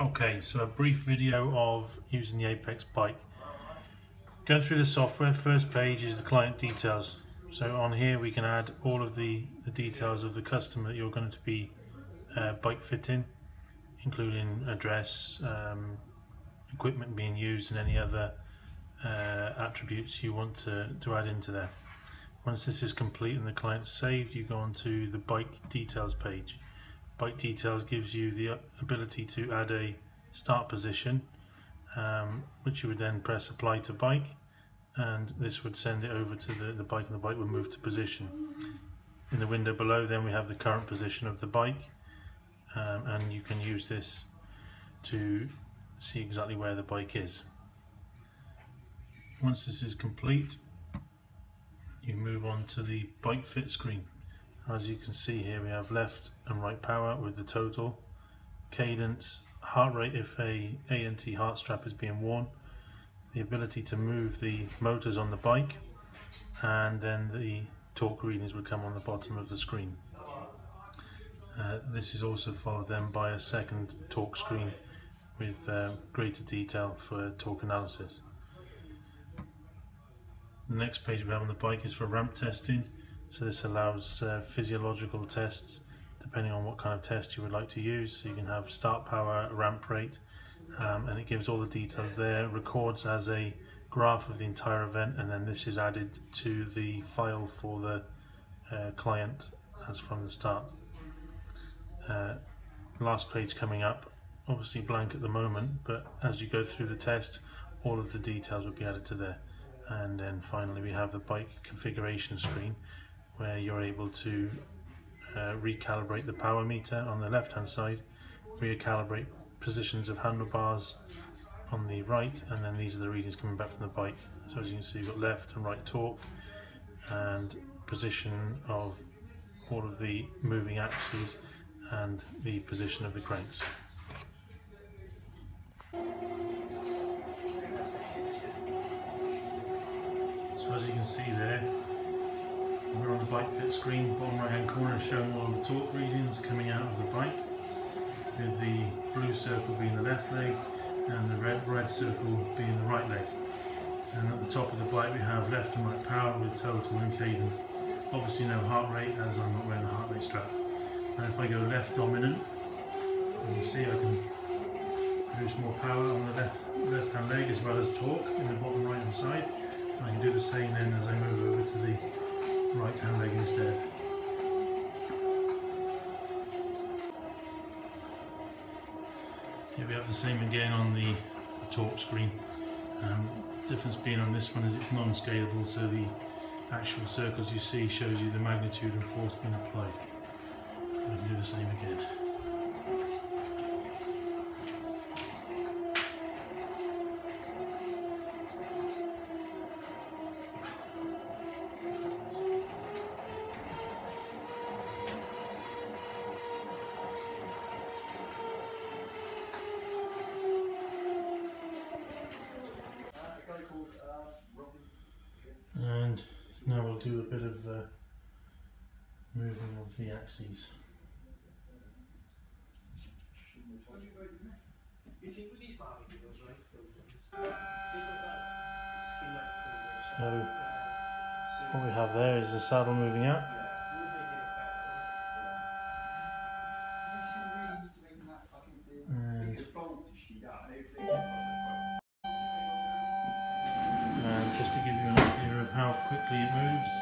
Okay, so a brief video of using the Apex bike. Going through the software, first page is the client details. So on here we can add all of the details of the customer that you're going to be bike fitting, including address, equipment being used and any other attributes you want to add into there. Once this is complete and the client's saved, you go on to the bike details page. Bike details gives you the ability to add a start position, which you would then press apply to bike, and this would send it over to the bike, and the bike would move to position. In the window below then we have the current position of the bike, and you can use this to see exactly where the bike is. Once this is complete, you move on to the bike fit screen. As you can see here, we have left and right power with the total, cadence, heart rate if a ANT heart strap is being worn, the ability to move the motors on the bike, and then the torque readings would come on the bottom of the screen. This is also followed then by a second torque screen with greater detail for torque analysis. The next page we have on the bike is for ramp testing. So this allows physiological tests depending on what kind of test you would like to use. So you can have start power, ramp rate, and it gives all the details there, records as a graph of the entire event, and then this is added to the file for the client as from the start. Last page coming up, obviously blank at the moment, but as you go through the test, all of the details will be added to there. And then finally we have the bike configuration screen, where you're able to recalibrate the power meter on the left hand side, recalibrate positions of handlebars on the right, and then these are the readings coming back from the bike. So as you can see, you've got left and right torque and position of all of the moving axes and the position of the cranks. So as you can see there, we're on the bike fit screen, bottom right hand corner showing all of the torque readings coming out of the bike, with the blue circle being the left leg and the red circle being the right leg. And at the top of the bike we have left and right power with total and cadence. Obviously no heart rate, as I'm not wearing a heart rate strap. And if I go left dominant, you can see I can produce more power on the left hand leg as well as torque in the bottom right hand side. I can do the same then as I move over to the right hand leg instead. Here we have the same again on the torque screen. Difference being on this one is it's non-scalable, so the actual circles you see shows you the magnitude and force being applied. I can do the same again. And now we'll do a bit of moving of the axes. So what we have there is the saddle moving up. And just to give you an idea of how quickly it moves,